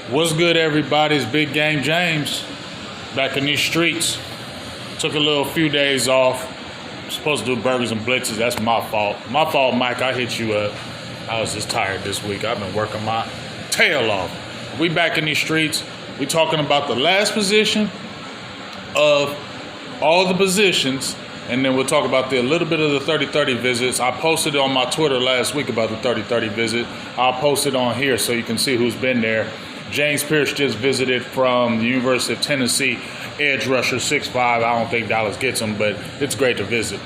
What's good, everybody? It's Big Game James back in these streets. Took a little few days off. I'm supposed to do burgers and blitzes. That's my fault. My fault, Mike. I hit you up. I was just tired this week. I've been working my tail off. We back in these streets. We talking about the last position of all the positions, and then we'll talk about a little bit of the 30-30 visits. I posted on my Twitter last week about the 30-30 visit. I'll post it on here so you can see who's been there. James Pierce just visited from the University of Tennessee, edge rusher, 6'5". I don't think Dallas gets him, but it's great to visit.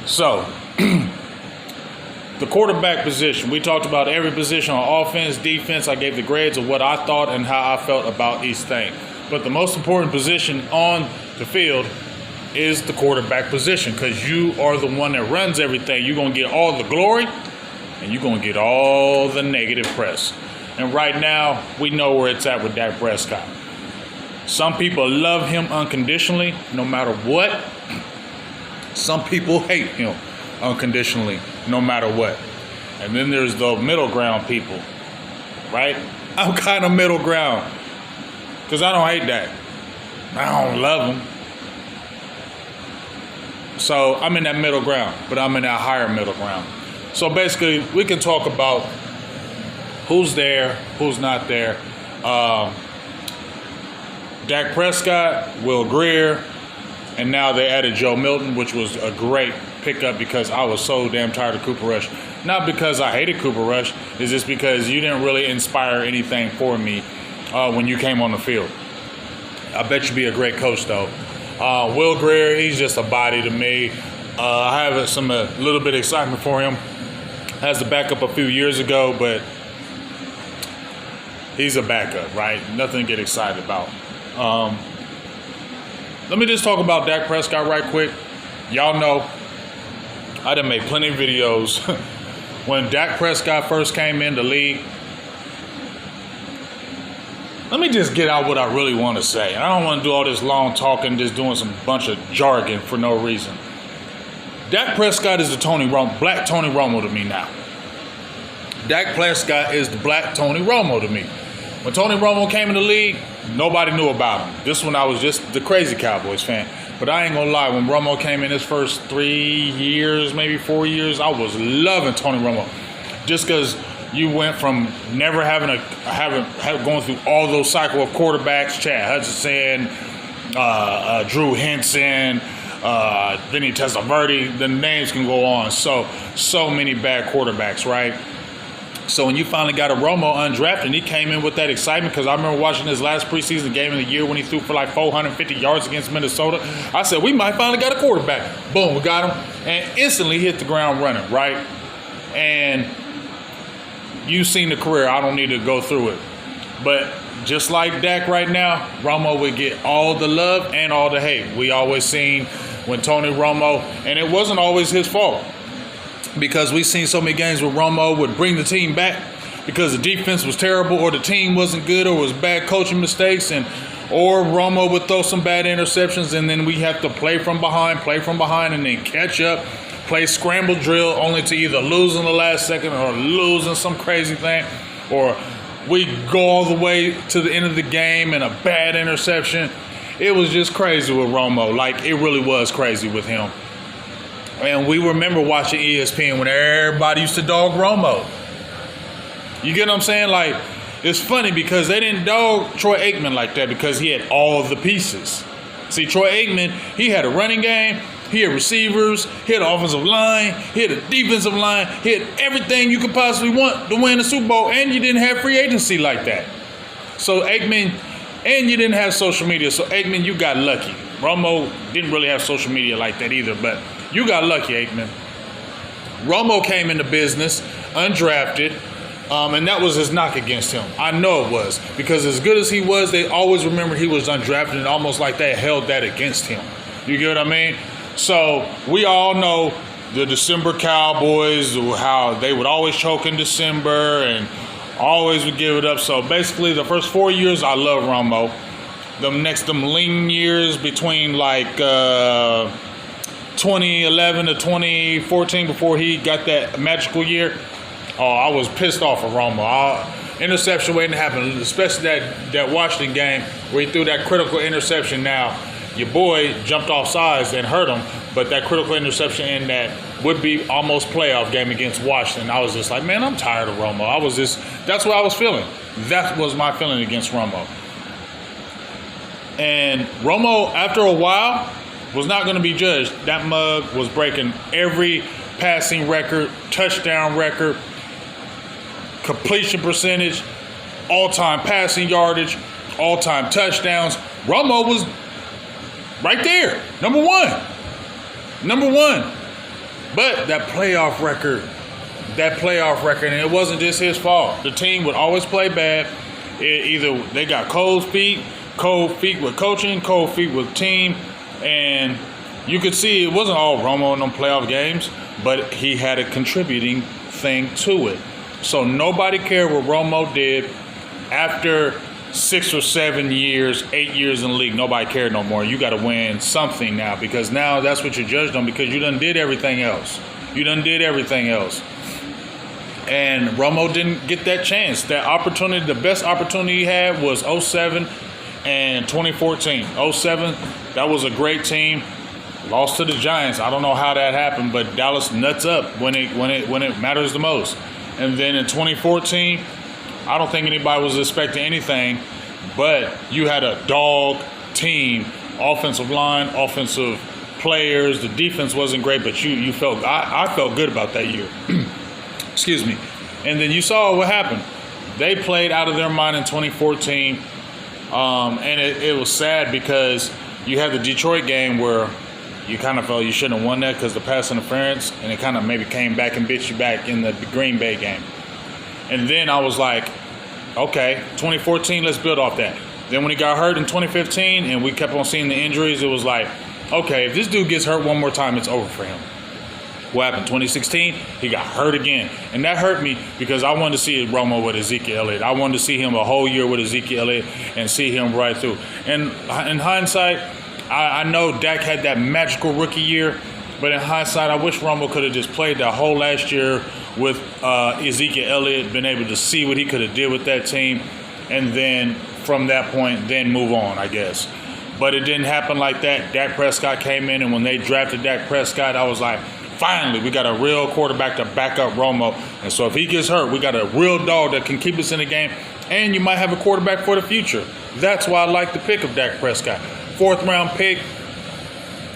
So, the quarterback position. We talked about every position on offense, defense. I gave the grades of what I thought and how I felt about each thing. But the most important position on the field is the quarterback position, because you are the one that runs everything. You're going to get all the glory, and you're going to get all the negative press. And right now, we know where it's at with Dak Prescott. Some people love him unconditionally, no matter what. Some people hate him unconditionally, no matter what. And then there's the middle ground people, right? I'm kind of middle ground, because I don't hate Dak. I don't love him. So I'm in that middle ground, but I'm in that higher middle ground. So basically, we can talk about who's there, who's not there. Dak Prescott, Will Greer, and now they added Joe Milton, which was a great pickup because I was so damn tired of Cooper Rush. Not because I hated Cooper Rush, it's just because you didn't really inspire anything for me when you came on the field. I bet you'd be a great coach, though. Will Greer, he's just a body to me. I have a little bit of excitement for him. Has a backup a few years ago, but he's a backup, right? Nothing to get excited about. Let me just talk about Dak Prescott right quick. Y'all know I done made plenty of videos. When Dak Prescott first came in the league, let me just get out what I really want to say. I don't want to do all this long talking, just doing some bunch of jargon for no reason. Dak Prescott is the Black Tony Romo to me now. Dak Prescott is the Black Tony Romo to me. When Tony Romo came in the league, nobody knew about him. This one I was just the crazy Cowboys fan. But I ain't gonna lie, when Romo came in his first 3 years, maybe 4 years, I was loving Tony Romo. Just because you went from never going through all those cycle of quarterbacks, Chad Hutchinson, Drew Henson, Vinny Testaverde, the names can go on. So many bad quarterbacks, right? So when you finally got a Romo undrafted, and he came in with that excitement, because I remember watching his last preseason game of the year when he threw for like 450 yards against Minnesota. I said, we might finally got a quarterback. Boom, we got him. And instantly hit the ground running, right? And you've seen the career. I don't need to go through it. But just like Dak right now, Romo would get all the love and all the hate. We always seen when Tony Romo, and it wasn't always his fault, because we've seen so many games where Romo would bring the team back because the defense was terrible, or the team wasn't good, or was bad coaching mistakes, or Romo would throw some bad interceptions, and then we have to play from behind, and then catch up, play scramble drill, only to either lose in the last second or lose in some crazy thing, or we go all the way to the end of the game and a bad interception. It was just crazy with Romo. Like, it really was crazy with him. And we remember watching ESPN when everybody used to dog Romo. You get what I'm saying? Like, it's funny because they didn't dog Troy Aikman like that because he had all the pieces. See, Troy Aikman, he had a running game, he had receivers, he had an offensive line, he had a defensive line, he had everything you could possibly want to win the Super Bowl, and you didn't have free agency like that. So Aikman, and you didn't have social media. So Aikman, you got lucky. Romo didn't really have social media like that either, but you got lucky, Aikman. Romo came into business undrafted, and that was his knock against him. I know it was, because as good as he was, they always remembered he was undrafted, and almost like they held that against him. You get what I mean? So we all know the December Cowboys, how they would always choke in December and always would give it up. So basically, the first 4 years, I love Romo. Them lean years between like 2011 to 2014, before he got that magical year, I was pissed off at Romo. interception waiting to happen, especially that Washington game where he threw that critical interception. Now, your boy jumped off sides and hurt him, but that critical interception in that would be almost playoff game against Washington, I was just like, man, I'm tired of Romo. That's what I was feeling. That was my feeling against Romo. And Romo, after a while, was not going to be judged. That mug was breaking every passing record, touchdown record, completion percentage, all-time passing yardage, all-time touchdowns. Romo was right there, number one. But that playoff record, and it wasn't just his fault. The team would always play bad. Either they got cold feet with coaching, cold feet with team, and you could see it wasn't all Romo in them playoff games, but he had a contributing thing to it. So nobody cared what Romo did after 6 or 7 years, 8 years in the league. Nobody cared no more. You got to win something now, because now that's what you're judged on, because you done did everything else. And Romo didn't get that chance. That opportunity, the best opportunity he had was 07 and 2014. 07, that was a great team. Lost to the Giants. I don't know how that happened, but Dallas nuts up when it matters the most. And then in 2014, I don't think anybody was expecting anything, but you had a dog team, offensive line, offensive players. The defense wasn't great, but you felt I felt good about that year. Excuse me. And then you saw what happened. They played out of their mind in 2014, and it was sad because you had the Detroit game where you kind of felt you shouldn't have won that because the pass interference, and it kind of maybe came back and bit you back in the Green Bay game. And then I was like, okay, 2014, let's build off that. Then when he got hurt in 2015 and we kept on seeing the injuries, it was like, okay, if this dude gets hurt one more time, it's over for him. What happened? 2016, he got hurt again. And that hurt me because I wanted to see Romo with Ezekiel Elliott. I wanted to see him a whole year with Ezekiel Elliott and see him right through. And in hindsight, I know Dak had that magical rookie year, but in hindsight, I wish Romo could have just played that whole last year with Ezekiel Elliott, been able to see what he could have did with that team, and then from that point, then move on, I guess. But it didn't happen like that. Dak Prescott came in, and when they drafted Dak Prescott, I was like, finally, we got a real quarterback to back up Romo. And so if he gets hurt, we got a real dog that can keep us in the game, and you might have a quarterback for the future. That's why I like the pick of Dak Prescott. 4th round pick.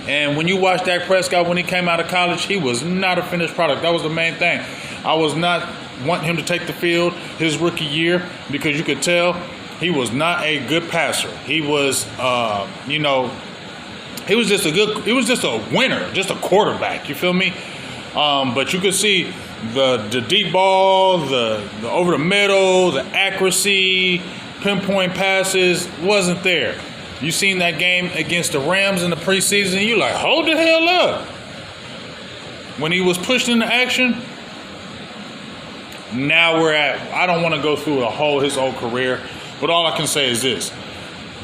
And when you watch Dak Prescott when he came out of college, he was not a finished product. That was the main thing. I was not wanting him to take the field his rookie year because you could tell he was not a good passer. He was, he was just a winner, just a quarterback. You feel me? But you could see the deep ball, the over the middle, the accuracy, pinpoint passes wasn't there. You seen that game against the Rams in the preseason, you like, hold the hell up. When he was pushed into action, now I don't want to go through his whole career, but all I can say is this.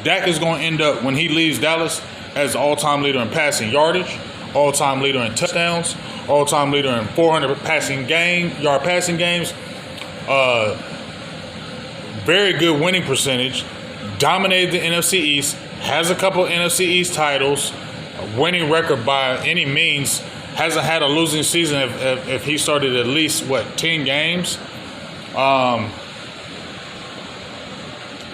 Dak is going to end up, when he leaves Dallas, as the all-time leader in passing yardage, all-time leader in touchdowns, all-time leader in 400 yard passing games, very good winning percentage, dominated the NFC East, has a couple NFC East titles, a winning record by any means, hasn't had a losing season if he started at least, 10 games. The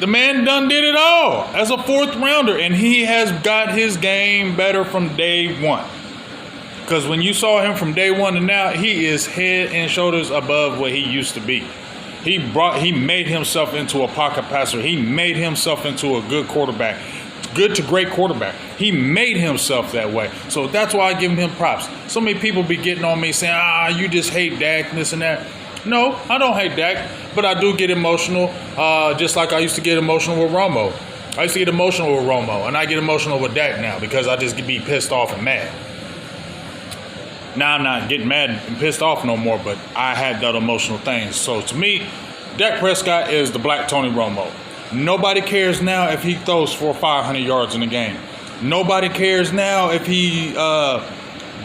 man done did it all as a 4th rounder, and he has got his game better from day one. Because when you saw him from day one to now, he is head and shoulders above what he used to be. He made himself into a pocket passer. He made himself into a good quarterback. Good to great quarterback. He made himself that way. So that's why I give him props. So many people be getting on me saying, you just hate Dak, this and that. No, I don't hate Dak, but I do get emotional, just like I used to get emotional with Romo. I used to get emotional with Romo, and I get emotional with Dak now because I just be pissed off and mad. Now I'm not getting mad and pissed off no more, but I had that emotional thing. So to me, Dak Prescott is the Black Tony Romo. Nobody cares now if he throws for 500 yards in a game. Nobody cares now if he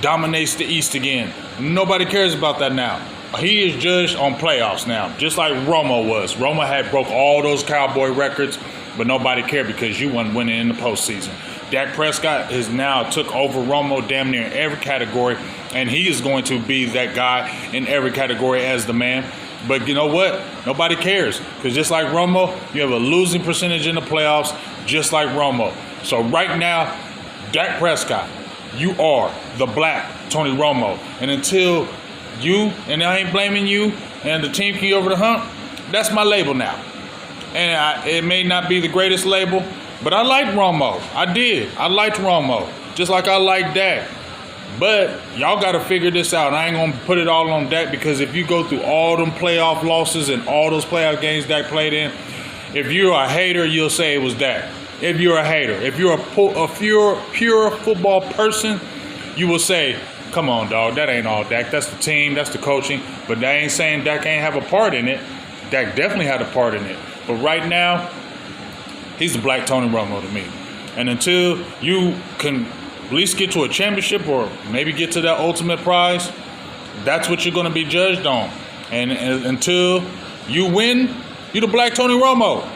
dominates the East again. Nobody cares about that now. he is judged on playoffs now, just like Romo was. Romo had broke all those Cowboy records, but nobody cared because you wasn't winning in the postseason. Dak Prescott is now took over Romo damn near every category, and he is going to be that guy in every category as the man. But you know what? Nobody cares because just like Romo, you have a losing percentage in the playoffs, just like Romo. So right now, Dak Prescott, you are the Black Tony Romo. And until you, and I ain't blaming you, and the team can get over the hump, that's my label now. And it may not be the greatest label, but I liked Romo. I did. I liked Romo, just like I liked Dak. But y'all got to figure this out. I ain't going to put it all on Dak because if you go through all them playoff losses and all those playoff games Dak played in, if you're a hater, you'll say it was Dak. If you're a hater. If you're a pure football person, you will say, come on, dog, that ain't all Dak. That's the team. That's the coaching. But that ain't saying Dak ain't have a part in it. Dak definitely had a part in it. But right now, he's the Black Tony Romo to me. And until you can at least get to a championship or maybe get to that ultimate prize, that's what you're going to be judged on. And until you win, you're the Black Tony Romo.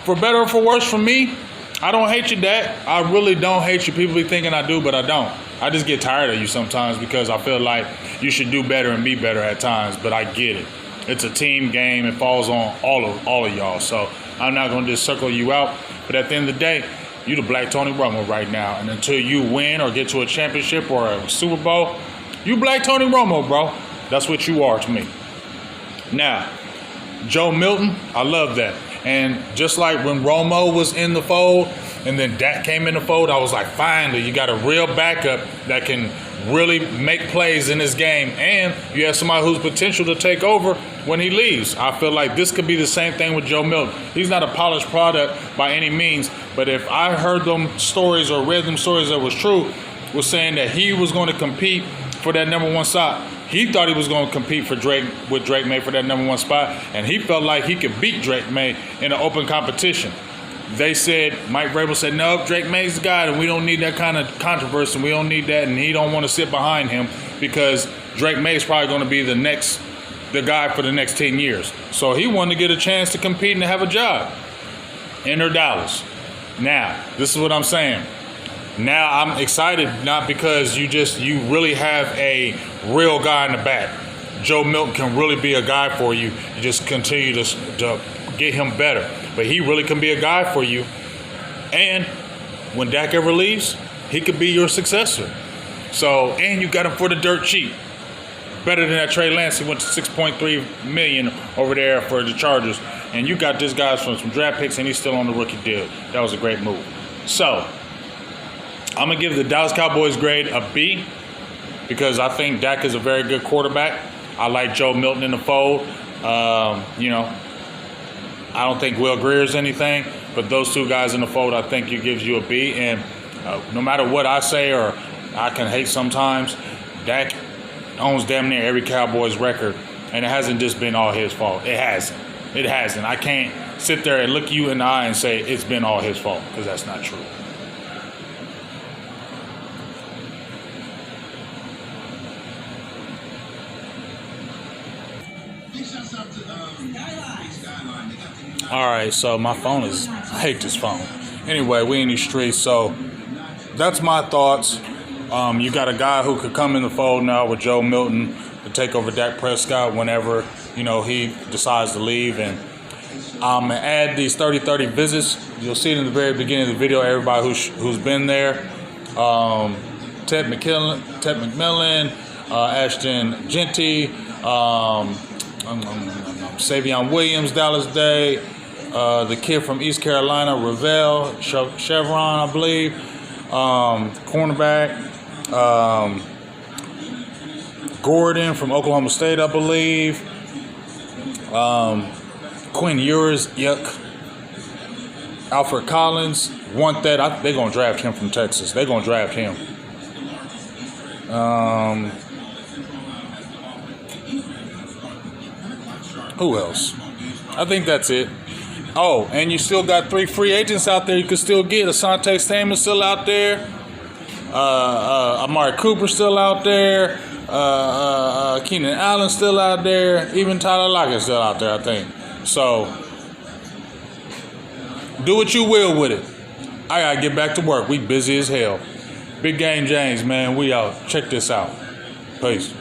For better or for worse, for me, I don't hate you, Dak. I really don't hate you. People be thinking I do, but I don't. I just get tired of you sometimes because I feel like you should do better and be better at times, but I get it. It's a team game. It falls on all of y'all. So I'm not going to just circle you out. But at the end of the day, you're the Black Tony Romo right now. And until you win or get to a championship or a Super Bowl, you Black Tony Romo, bro. That's what you are to me. Now, Joe Milton, I love that. And just like when Romo was in the fold and then Dak came in the fold, I was like, finally, you got a real backup that can really make plays in this game, and you have somebody who's potential to take over when he leaves. I feel like this could be the same thing with Joe Milton. He's not a polished product by any means, but if I heard them stories or read them stories that was true, was saying that he was going to compete for that number one spot. He thought he was going to compete for Drake May for that number one spot, and he felt like he could beat Drake May in an open competition. They said, Mike Vrabel said, no, Drake May's the guy, and we don't need that kind of controversy. We don't need that, and he don't want to sit behind him because Drake May's probably going to be the guy for the next 10 years. So he wanted to get a chance to compete and to have a job. Enter Dallas. Now, this is what I'm saying. Now I'm excited, not because you really have a real guy in the back. Joe Milton can really be a guy for you. You just continue to get him better. But he really can be a guy for you. And when Dak ever leaves, he could be your successor. So, and you got him for the dirt cheap. Better than that Trey Lance. He went to $6.3 million over there for the Chargers. And you got this guy from some draft picks, and he's still on the rookie deal. That was a great move. So, I'm going to give the Dallas Cowboys grade a B because I think Dak is a very good quarterback. I like Joe Milton in the fold. I don't think Will Greer's anything, but those two guys in the fold, I think it gives you a B. And no matter what I say or I can hate sometimes, Dak owns damn near every Cowboys record, and it hasn't just been all his fault. It hasn't. It hasn't. I can't sit there and look you in the eye and say it's been all his fault because that's not true. All right, so my phone I hate this phone. Anyway, we in these streets, so that's my thoughts. You got a guy who could come in the fold now with Joe Milton to take over Dak Prescott whenever, he decides to leave. And I'm going to add these 30-30 visits. You'll see it in the very beginning of the video, everybody who's been there. Ted McMillan, Ashton Genty, Savion Williams, Dallas Day, the kid from East Carolina, Ravel, Chevron, I believe, cornerback, Gordon from Oklahoma State, I believe, Quinn Ewers, Alfred Collins, they're going to draft him from Texas. They're going to draft him. Who else? I think that's it. Oh, and you still got 3 free agents out there you can still get. Asante Samuel's still out there. Amari Cooper still out there. Keenan Allen's still out there. Even Tyler Lockett's still out there, I think. So, do what you will with it. I gotta get back to work. We busy as hell. Big Game James, man. We out. Check this out. Peace.